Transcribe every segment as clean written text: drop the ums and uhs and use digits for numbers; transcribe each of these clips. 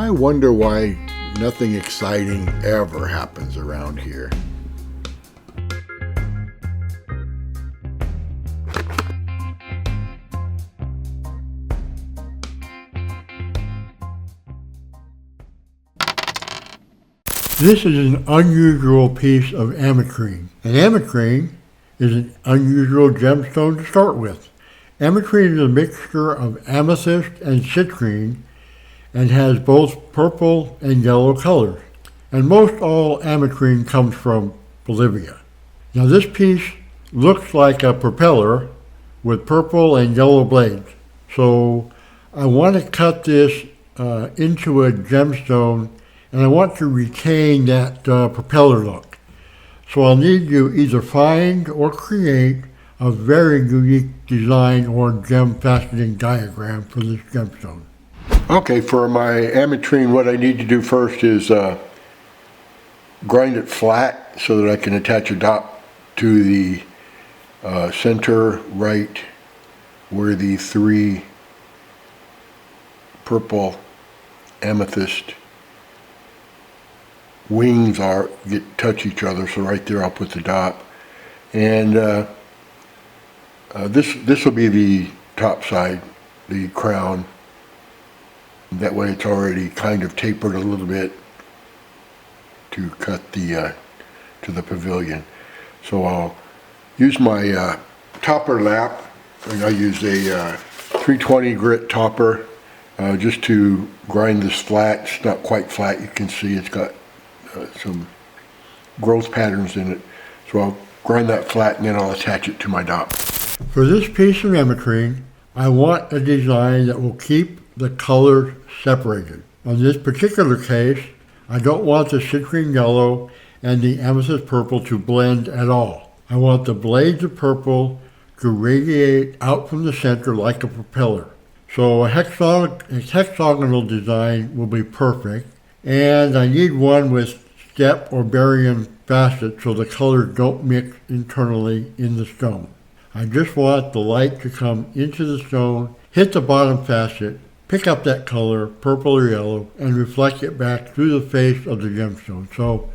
I wonder why nothing exciting ever happens around here. This is an unusual piece of ametrine. An ametrine is an unusual gemstone to start with. Ametrine is a mixture of amethyst and citrine and has both purple and yellow colors. And most all ametrine comes from Bolivia. Now this piece looks like a propeller with purple and yellow blades. So I want to cut this into a gemstone, and I want to retain that propeller look. So I'll need to either find or create a very unique design or gem faceting diagram for this gemstone. Okay, for my ametrine, what I need to do first is grind it flat so that I can attach a dot to the center right where the three purple amethyst wings touch each other. So right there I'll put the dot, and this will be the top side, the crown. That way it's already kind of tapered a little bit to cut the to the pavilion. So I'll use my topper lap, and I use a 320 grit topper just to grind this flat. It's not quite flat, you can see it's got some growth patterns in it. So I'll grind that flat and then I'll attach it to my dot. For this piece of ametrine, I want a design that will keep the colors separated. On this particular case, I don't want the citrine yellow and the amethyst purple to blend at all. I want the blades of purple to radiate out from the center like a propeller. So a hexagonal design will be perfect, and I need one with step or Barion facets so the colors don't mix internally in the stone. I just want the light to come into the stone, hit the bottom facet, pick up that color, purple or yellow, and reflect it back through the face of the gemstone. So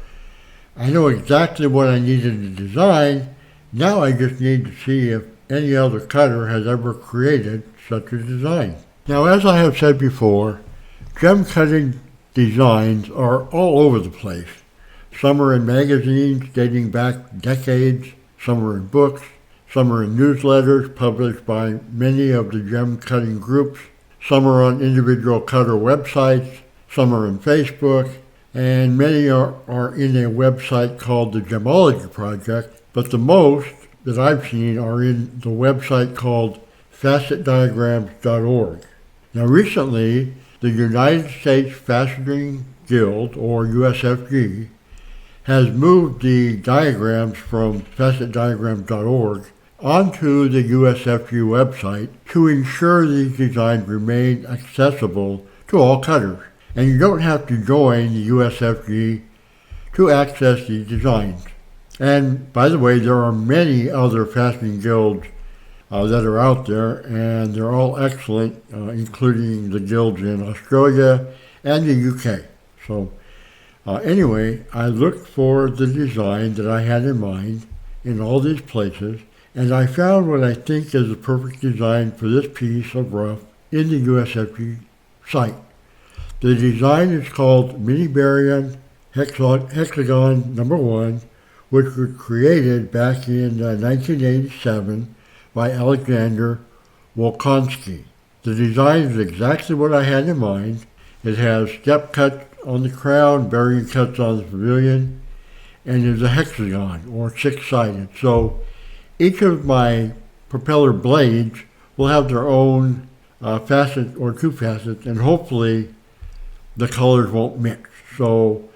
I know exactly what I need in the design. Now I just need to see if any other cutter has ever created such a design. Now, as I have said before, gem cutting designs are all over the place. Some are in magazines dating back decades, some are in books, some are in newsletters published by many of the gem cutting groups, some are on individual cutter websites, some are in Facebook, and many are in a website called the Gemology Project, but the most that I've seen are in the website called facetdiagrams.org. Now recently, the United States Faceting Guild, or USFG, has moved the diagrams from facetdiagrams.org onto the USFG website to ensure these designs remain accessible to all cutters. And you don't have to join the USFG to access these designs. And by the way, there are many other faceting guilds that are out there, and they're all excellent, including the guilds in Australia and the UK. So anyway, I looked for the design that I had in mind in all these places, and I found what I think is the perfect design for this piece of rough in the USFG site. The design is called Mini Barion Hexagon No. 1, which was created back in 1987 by Alexander Wolkonsky. The design is exactly what I had in mind. It has step cuts on the crown, Barion cuts on the pavilion, and is a hexagon, or six-sided. So each of my propeller blades will have their own facet or two facets, and hopefully the colors won't mix. So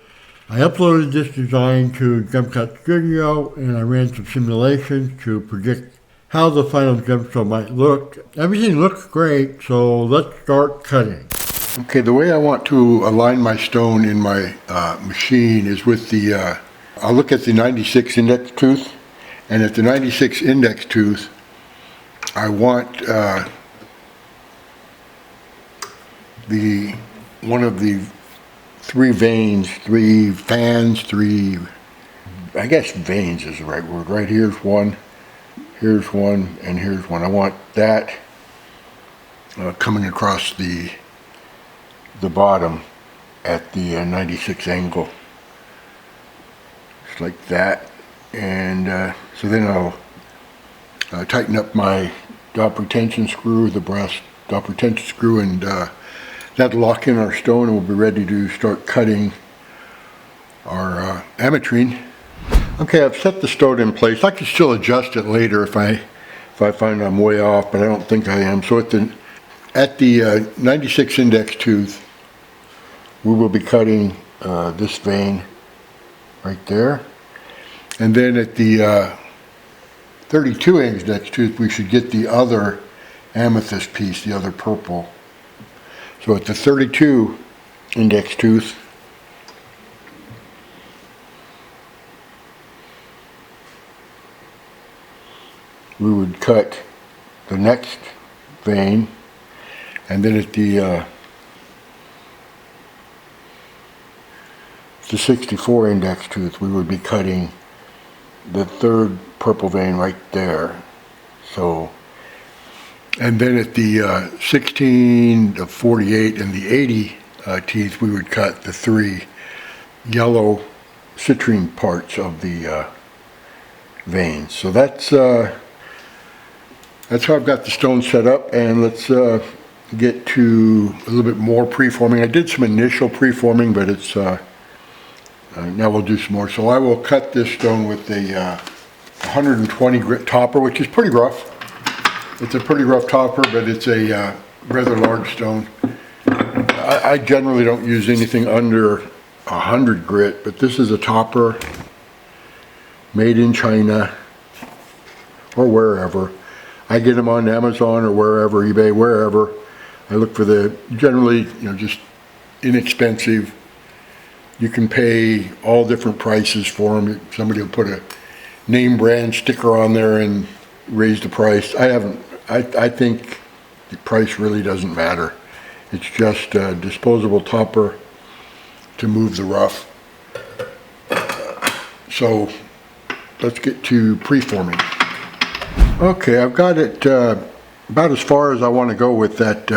I uploaded this design to GemCut Studio, and I ran some simulations to predict how the final gemstone might look. Everything looks great, so let's start cutting. Okay, the way I want to align my stone in my machine is with the, I'll look at the 96 index tooth, and at the 96 index tooth, I want one of the three veins, three fans, three, I guess veins is the right word, right? Here's one, and here's one. I want that coming across the bottom at the 96 angle, just like that. And so then I'll tighten up my dopper tension screw, the brass dopper tension screw, and that'll lock in our stone, and we'll be ready to start cutting our ametrine. Okay, I've set the stone in place. I can still adjust it later if I find I'm way off, but I don't think I am. So at the 96 index tooth, we will be cutting this vein right there, and then at the 32 index tooth, we should get the other amethyst piece, the other purple. So at the 32 index tooth, we would cut the next vein, and then at the 64 index tooth, we would be cutting the third purple vein right there. So, and then at the 16, the 48, and the 80 teeth, we would cut the three yellow citrine parts of the veins. So that's how I've got the stone set up, and let's get to a little bit more preforming. I did some initial preforming, but it's now we'll do some more. So I will cut this stone with a 120 grit topper, which is pretty rough. It's a pretty rough topper, but it's a rather large stone. I generally don't use anything under 100 grit, but this is a topper made in China or wherever. I get them on Amazon or wherever, eBay, wherever. I look for the generally, just inexpensive. You can pay all different prices for them. Somebody will put a name brand sticker on there and raise the price. I think the price really doesn't matter. It's just a disposable topper to move the rough. So let's get to preforming. Okay, I've got it about as far as I want to go with that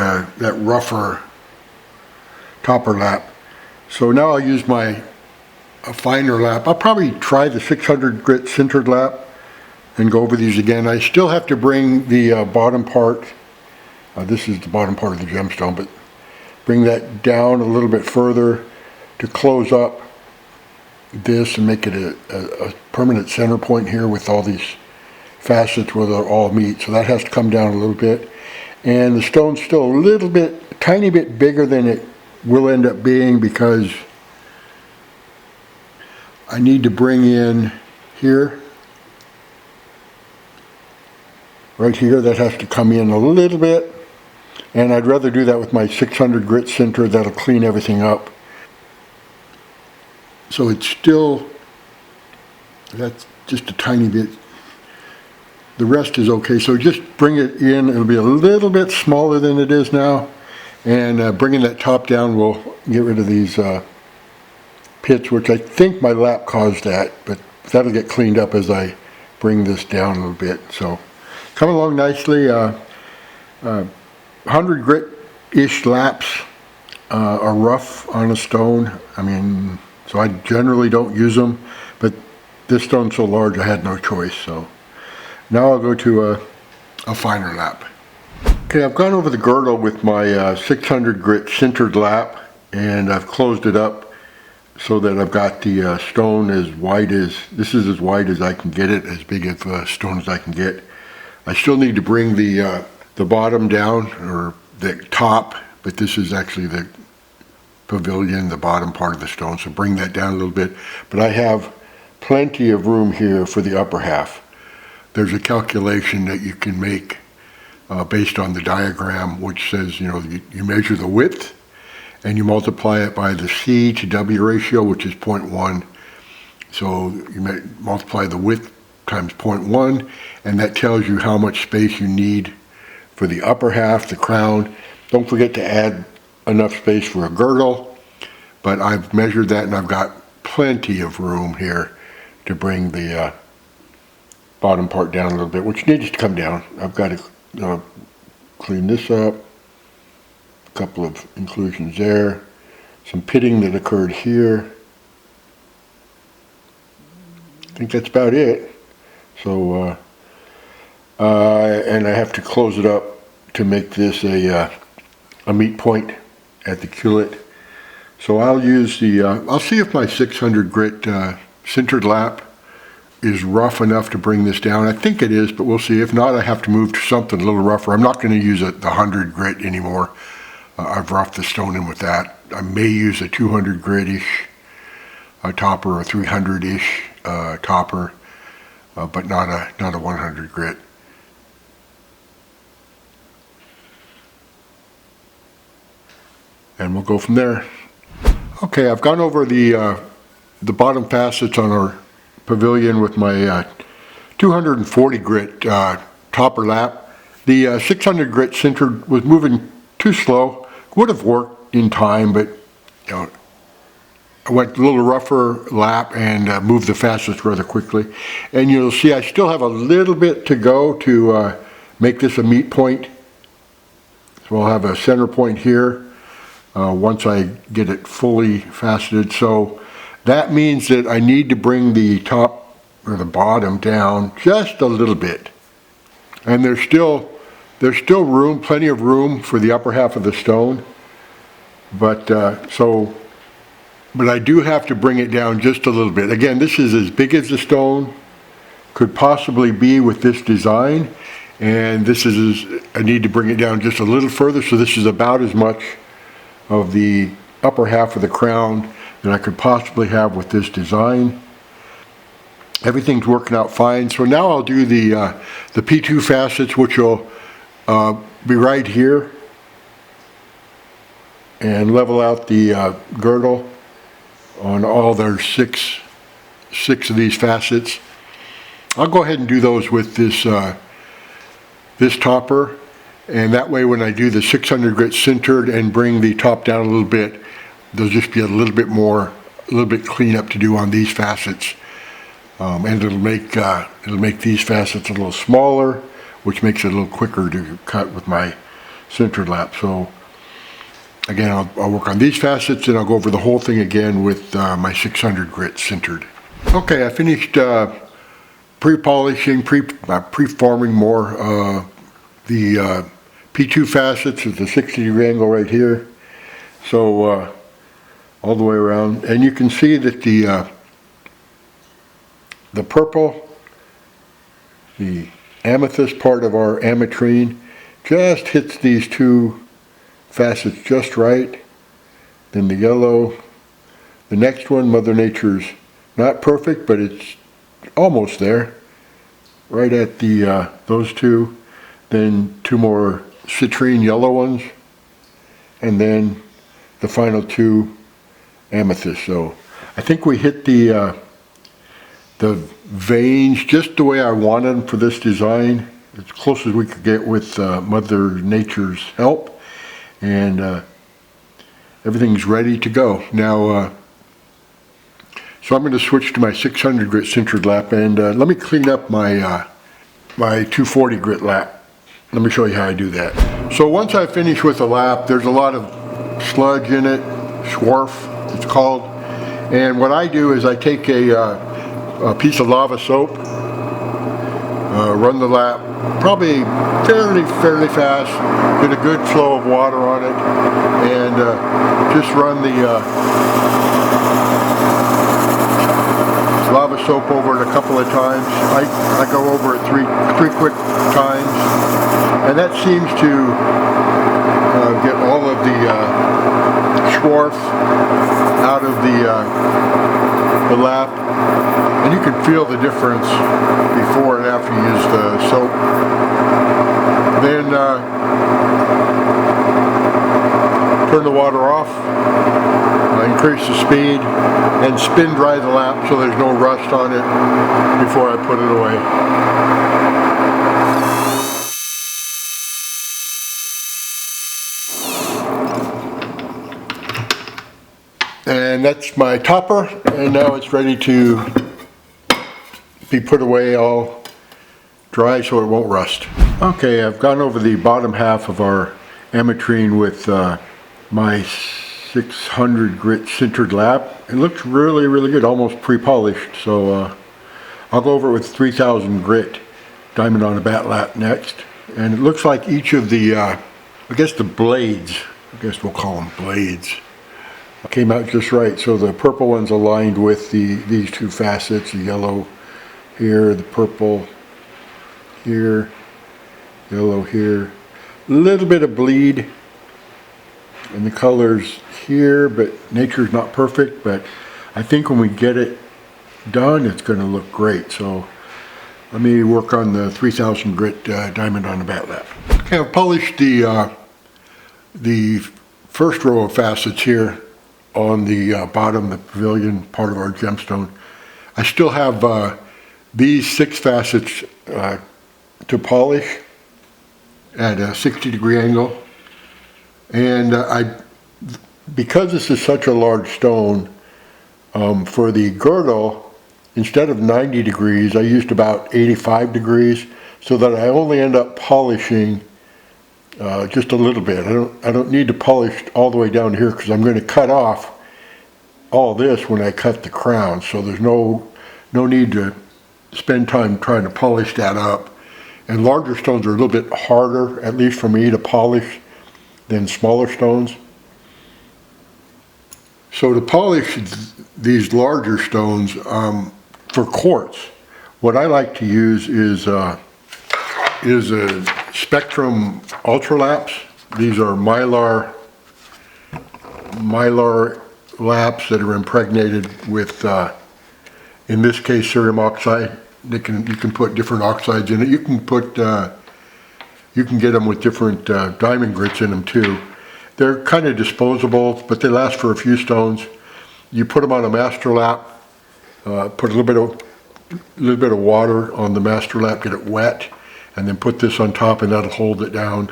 rougher topper lap. So now I'll use a finer lap. I'll probably try the 600 grit sintered lap and go over these again. I still have to bring the bottom part, this is the bottom part of the gemstone, but bring that down a little bit further to close up this and make it a permanent center point here with all these facets where they'll all meet. So that has to come down a little bit. And the stone's still a little bit, tiny bit bigger than it will end up being, because I need to bring in here, right here, that has to come in a little bit, and I'd rather do that with my 600 grit sinter. That'll clean everything up. So it's still, that's just a tiny bit. The rest is okay, so just bring it in. It'll be a little bit smaller than it is now, and bringing that top down will get rid of these pits, which I think my lap caused that, but that'll get cleaned up as I bring this down a little bit. So come along nicely. 100 grit-ish laps are rough on a stone. I mean, so I generally don't use them, but this stone's so large I had no choice. So now I'll go to a finer lap. Okay, I've gone over the girdle with my 600 grit sintered lap, and I've closed it up so that I've got the stone as wide as, this is as wide as I can get it, as big of a stone as I can get. I still need to bring the bottom down, or the top, but this is actually the pavilion, the bottom part of the stone, so bring that down a little bit. But I have plenty of room here for the upper half. There's a calculation that you can make based on the diagram, which says, you measure the width and you multiply it by the C to W ratio, which is 0.1. So you multiply the width times 0.1, and that tells you how much space you need for the upper half, the crown. Don't forget to add enough space for a girdle, but I've measured that and I've got plenty of room here to bring the bottom part down a little bit, which needs to come down. I've got to clean this up. A couple of inclusions there. Some pitting that occurred here. I think that's about it. So, and I have to close it up to make this a meet point at the cullet. So I'll use I'll see if my 600 grit sintered lap is rough enough to bring this down. I think it is, but we'll see. If not, I have to move to something a little rougher. I'm not going to use the 100 grit anymore. I've roughed the stone in with that. I may use a 200 grit-ish topper or 300-ish topper, but not a 100 grit. And we'll go from there. Okay, I've gone over the bottom facets on our pavilion with my 240 grit topper lap. The 600 grit sintered was moving too slow. Would have worked in time, but I went a little rougher lap and moved the facets rather quickly. And you'll see I still have a little bit to go to make this a meet point. So I'll have a center point here once I get it fully faceted. So that means that I need to bring the top or the bottom down just a little bit. And there's still room, plenty of room for the upper half of the stone. But but I do have to bring it down just a little bit. Again, this is as big as the stone could possibly be with this design. And this is, I need to bring it down just a little further. So this is about as much of the upper half of the crown that I could possibly have with this design. Everything's working out fine. So now I'll do the P2 facets, which will be right here, and level out the girdle on all their six of these facets. I'll go ahead and do those with this this topper, and that way when I do the 600 grit sintered and bring the top down a little bit, there'll just be a little bit cleanup to do on these facets. And it'll make these facets a little smaller, which makes it a little quicker to cut with my sintered lap. So again, I'll work on these facets and I'll go over the whole thing again with my 600 grit sintered. Okay, I finished pre-polishing, pre-forming more the P2 facets at the 60-degree angle right here. So all the way around, and you can see that the purple, the amethyst part of our ametrine just hits these two facets just right. Then the yellow, the next one, Mother Nature's not perfect, but it's almost there, right at the those two. Then two more citrine yellow ones, and then the final two amethyst. So I think we hit the veins just the way I wanted them for this design, as close as we could get with Mother Nature's help, and everything's ready to go. Now, so I'm going to switch to my 600 grit sintered lap, and let me clean up my my 240 grit lap. Let me show you how I do that. So once I finish with the lap, there's a lot of sludge in it, swarf it's called, and what I do is I take a piece of lava soap, run the lap probably fairly fast, get a good flow of water on it, and just run the lava soap over it a couple of times. I go over it three quick times, and that seems to get all of the swarf out of the lap. And you can feel the difference before and after you use the soap. Then turn the water off, increase the speed, and spin dry the lap so there's no rust on it before I put it away. that's my topper, and now it's ready to be put away all dry so it won't rust. Okay, I've gone over the bottom half of our Ametrine with my 600 grit sintered lap. It looks really, really good, almost pre-polished. So I'll go over it with 3000 grit diamond on a bat lap next. And it looks like each of the, I guess the blades, I guess we'll call them blades, came out just right. So the purple one's aligned with these two facets, the yellow here, the purple here, yellow here. A little bit of bleed in the colors here, but nature's not perfect. But I think when we get it done, it's going to look great. So let me work on the 3000 grit diamond on the bat lap. Okay, I've polished the first row of facets here on the bottom, the pavilion part of our gemstone. I still have these 6 facets to polish at a 60-degree angle. And because this is such a large stone, for the girdle, instead of 90 degrees, I used about 85 degrees, so that I only end up polishing just a little bit. I don't need to polish all the way down here, because I'm going to cut off all this when I cut the crown, so there's no need to spend time trying to polish that up. And larger stones are a little bit harder, at least for me, to polish than smaller stones. So to polish these larger stones, for quartz, what I like to use is a Spectrum Ultra Laps. These are mylar laps that are impregnated with, in this case, cerium oxide. You can put different oxides in it. You can get them with different diamond grits in them too. They're kind of disposable, but they last for a few stones. You put them on a master lap, put a little bit of water on the master lap, get it wet, and then put this on top, and that'll hold it down.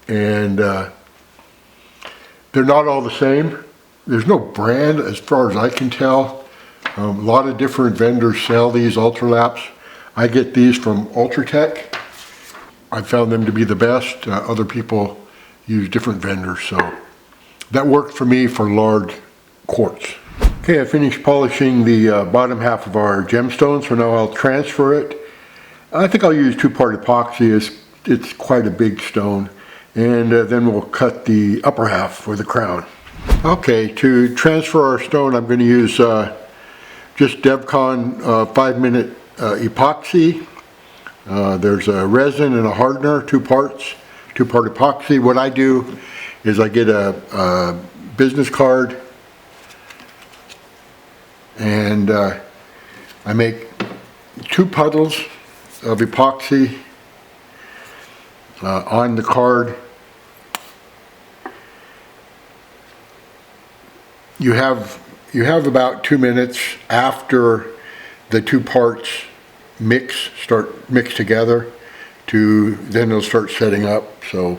And they're not all the same. There's no brand as far as I can tell. A lot of different vendors sell these Ultra Laps. I get these from Ultratech. I found them to be the best. Other people use different vendors, so that worked for me for large quartz. Okay, I finished polishing the bottom half of our gemstone, so now I'll transfer it. I think I'll use 2-part epoxy. It's quite a big stone. And then we'll cut the upper half for the crown. Okay, to transfer our stone, I'm going to use just DevCon 5-minute epoxy. There's a resin and a hardener, 2 parts, 2-part epoxy. What I do is I get a business card, and I make 2 puddles of epoxy on the card. You have about 2 minutes after the 2 parts start mix together then they'll start setting up. So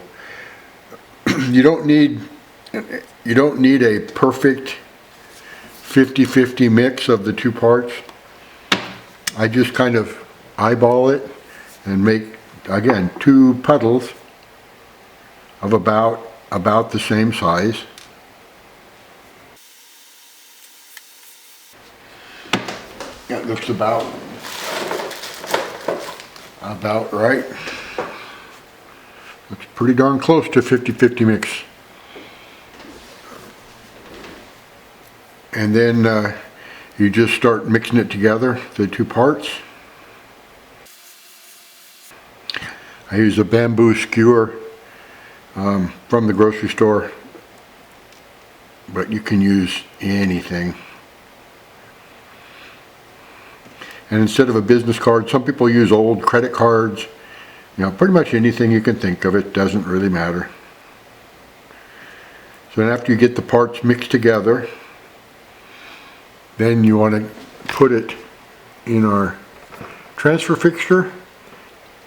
you don't need a perfect 50-50 mix of the 2 parts. I just kind of eyeball it and make, again, 2 puddles of about the same size. That looks about right. Looks pretty darn close to 50-50 mix. And then you just start mixing it together, the 2 parts. I use a bamboo skewer from the grocery store, but you can use anything. And instead of a business card, some people use old credit cards. You know, pretty much anything you can think of, it doesn't really matter. So then after you get the parts mixed together, then you want to put it in our transfer fixture.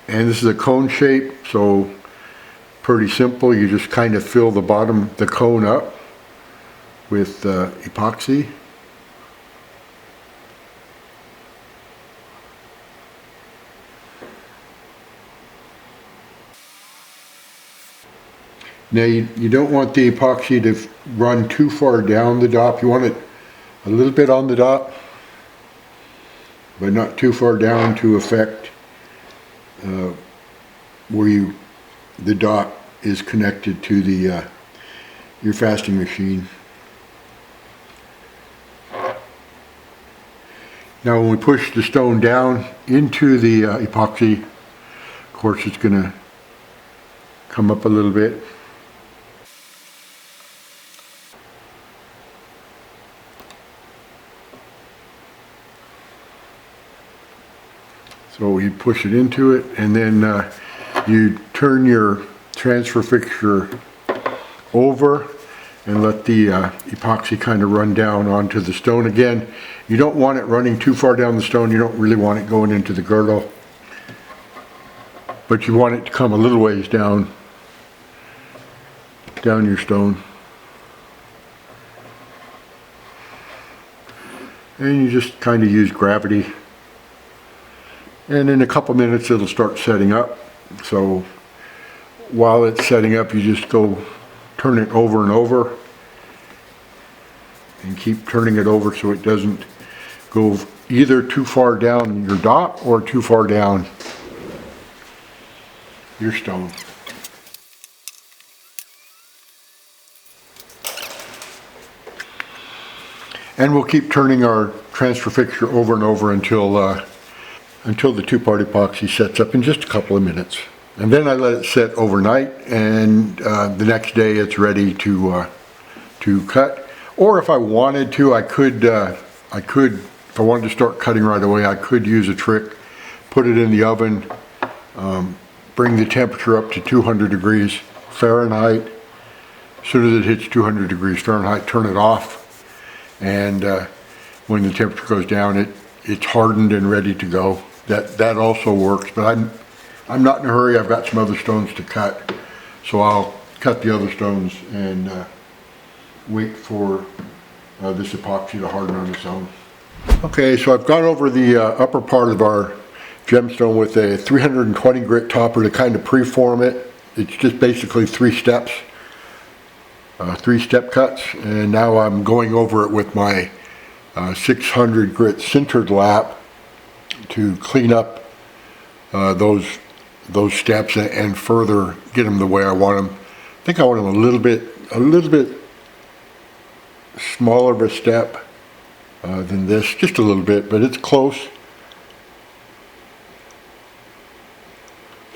And this is a cone shape, so pretty simple. You just kind of fill the bottom, the cone up with epoxy. Now you don't want the epoxy to run too far down the dop. You want it a little bit on the dop, but not too far down to affect where the dop is connected to the your fasting machine. Now when we push the stone down into the epoxy, of course it's going to come up a little bit. So you push it into it, and then you turn your transfer fixture over and let the epoxy kind of run down onto the stone. Again, you don't want it running too far down the stone. You don't really want it going into the girdle, but you want it to come a little ways down your stone. And you just kind of use gravity. And in a couple minutes it'll start setting up. So while it's setting up, you just go turn it over and over and keep turning it over so it doesn't go either too far down your dot or too far down your stone. And we'll keep turning our transfer fixture over and over until the two-part epoxy sets up in just a couple of minutes. And then I let it set overnight, and the next day it's ready to cut. Or if I wanted to, I could, if I wanted to start cutting right away, I could use a trick, put it in the oven, bring the temperature up to 200 degrees Fahrenheit. As soon as it hits 200 degrees Fahrenheit, turn it off. And when the temperature goes down, it's hardened and ready to go. That also works, but I'm not in a hurry. I've got some other stones to cut, so I'll cut the other stones and wait for this epoxy to harden on its own. Okay, so I've gone over the upper part of our gemstone with a 320 grit topper to kind of preform it. It's just basically 3 steps, 3-step cuts, and now I'm going over it with my 600 grit sintered lap to clean up those steps and further get them the way I want them. I think I want them a little bit smaller of a step than this, just a little bit, but it's close.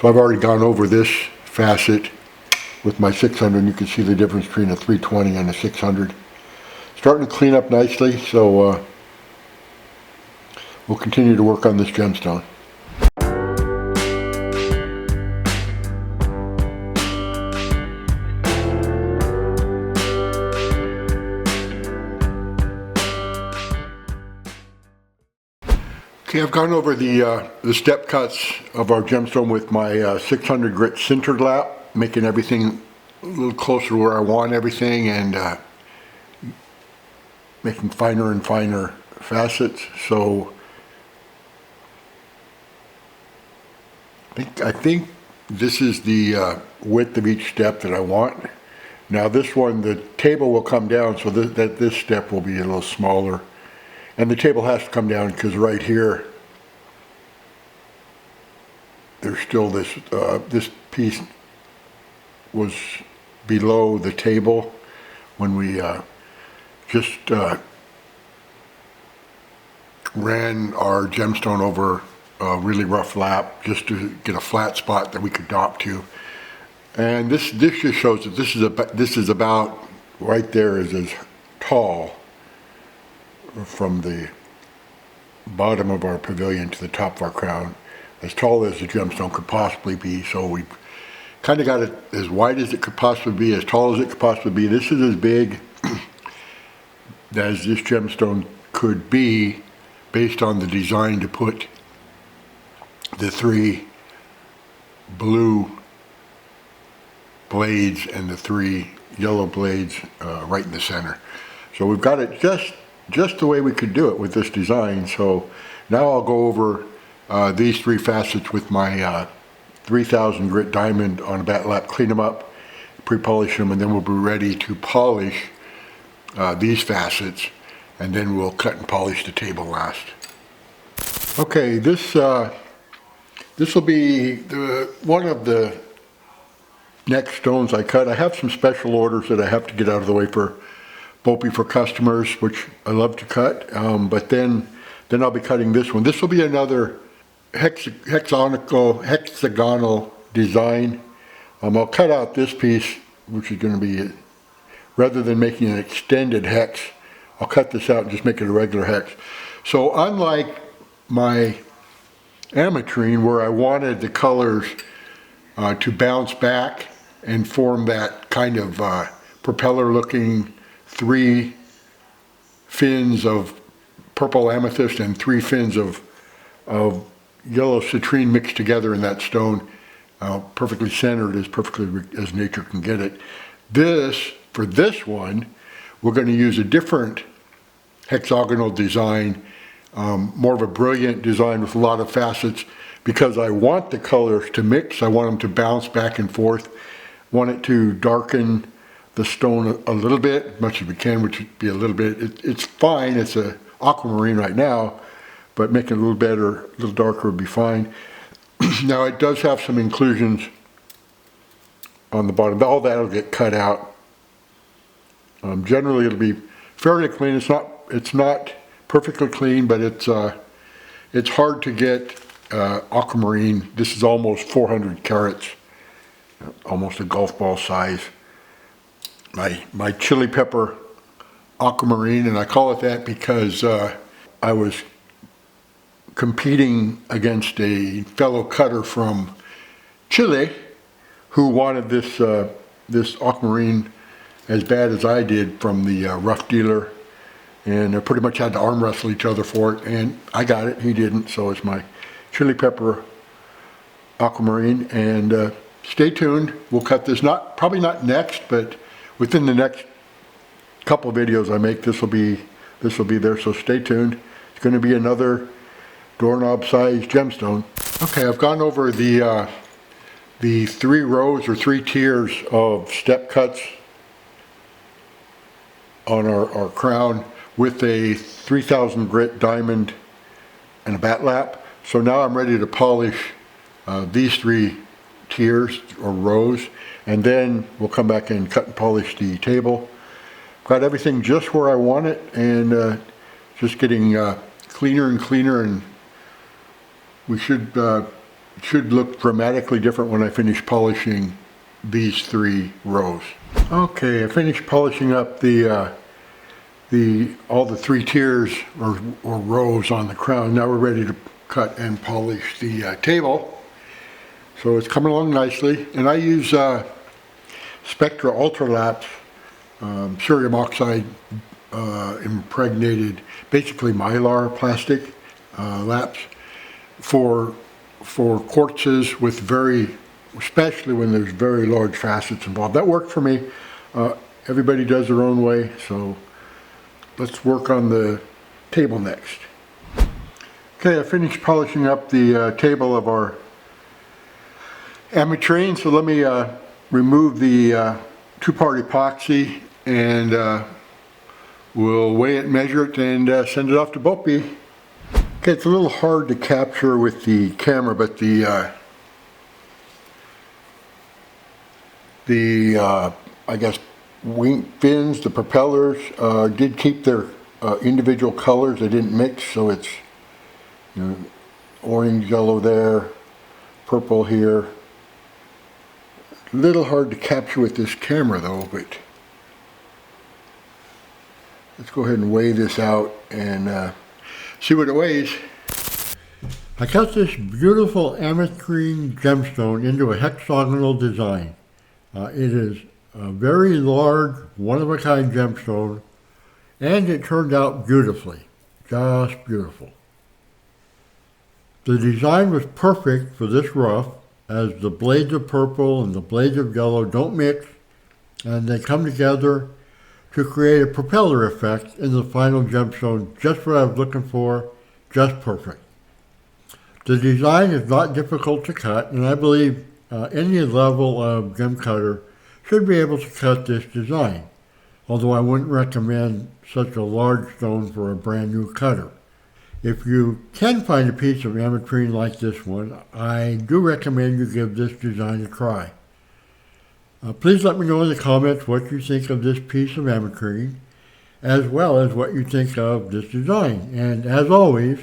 So I've already gone over this facet with my 600, and you can see the difference between a 320 and a 600. Starting to clean up nicely, so we'll continue to work on this gemstone. Okay, I've gone over the step cuts of our gemstone with my 600 grit sintered lap, making everything a little closer to where I want everything, and making finer and finer facets. So I think this is the width of each step that I want. Now this one, the table will come down, so that this step will be a little smaller. And the table has to come down because right here, there's still this, this piece was below the table when we just ran our gemstone over a really rough lap just to get a flat spot that we could dop to. And this just shows that this is about right there is as tall from the bottom of our pavilion to the top of our crown, as tall as the gemstone could possibly be. So we kind of got it as wide as it could possibly be, as tall as it could possibly be. This is as big as this gemstone could be based on the design to put the 3 blue blades and the 3 yellow blades right in the center. So we've got it just the way we could do it with this design. So now I'll go over these three facets with my 3000 grit diamond on a bat lap, clean them up, pre-polish them, and then we'll be ready to polish these facets, and then we'll cut and polish the table last. Okay, this will be one of the next stones I cut. I have some special orders that I have to get out of the way for BOPIE for customers, which I love to cut, but then I'll be cutting this one. This will be another hexagonal design. I'll cut out this piece, which is going to be, rather than making an extended hex, I'll cut this out and just make it a regular hex. So unlike my Ametrine, where I wanted the colors to bounce back and form that kind of propeller looking 3 fins of purple amethyst and 3 fins of yellow citrine mixed together in that stone, perfectly centered, as perfectly as nature can get it. For this one, we're going to use a different hexagonal design, more of a brilliant design with a lot of facets, because I want the colors to mix. I want them to bounce back and forth. I want it to darken the stone a little bit, as much as we can, which would be a little bit. It's fine, it's a aquamarine right now, but making it a little better, a little darker would be fine. Now it does have some inclusions on the bottom. All that will get cut out. Generally it'll be fairly clean. It's not perfectly clean, but it's hard to get aquamarine. This is almost 400 carats, almost a golf ball size. My chili pepper aquamarine, and I call it that because I was competing against a fellow cutter from Chile who wanted this aquamarine as bad as I did from the rough dealer, and I pretty much had to arm wrestle each other for it, and I got it, he didn't. So it's my chili pepper aquamarine, and stay tuned. We'll cut this, probably not next, but within the next couple of videos I make, this will be there, so stay tuned. It's going to be another doorknob sized gemstone. Okay, I've gone over the 3 rows or 3 tiers of step cuts on our crown with a 3000 grit diamond and a bat lap. So now I'm ready to polish these 3 tiers or rows, and then we'll come back and cut and polish the table. Got everything just where I want it, and just getting cleaner and cleaner, and we should look dramatically different when I finish polishing these 3 rows. Okay, I finished polishing up all the 3 tiers or rows on the crown. Now we're ready to cut and polish the table. So it's coming along nicely, and I use Spectra Ultra Laps cerium oxide impregnated, basically mylar plastic laps for quartzes with especially when there's very large facets involved. That worked for me. Everybody does their own way, so let's work on the table next. Okay, I finished polishing up the table of our Ametrine, so let me remove the 2-part epoxy, and we'll weigh it, measure it, and send it off to BOPIE. Okay, it's a little hard to capture with the camera, but the I guess wing fins, the propellers, did keep their individual colors. They didn't mix, so it's, you know, orange, yellow there, purple here. A little hard to capture with this camera though, but let's go ahead and weigh this out and see what it weighs. I cut this beautiful ametrine gemstone into a hexagonal design. It is a very large, one-of-a-kind gemstone, and it turned out beautifully, just beautiful. The design was perfect for this rough, as the blades of purple and the blades of yellow don't mix, and they come together to create a propeller effect in the final gemstone, just what I was looking for, just perfect. The design is not difficult to cut, and I believe any level of gem cutter should be able to cut this design, although I wouldn't recommend such a large stone for a brand new cutter. If you can find a piece of ametrine like this one, I do recommend you give this design a try. Please let me know in the comments what you think of this piece of ametrine, as well as what you think of this design. And as always,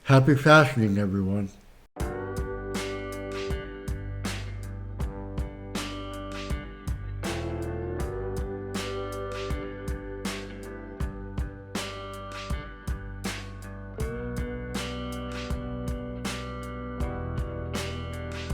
happy fashioning, everyone.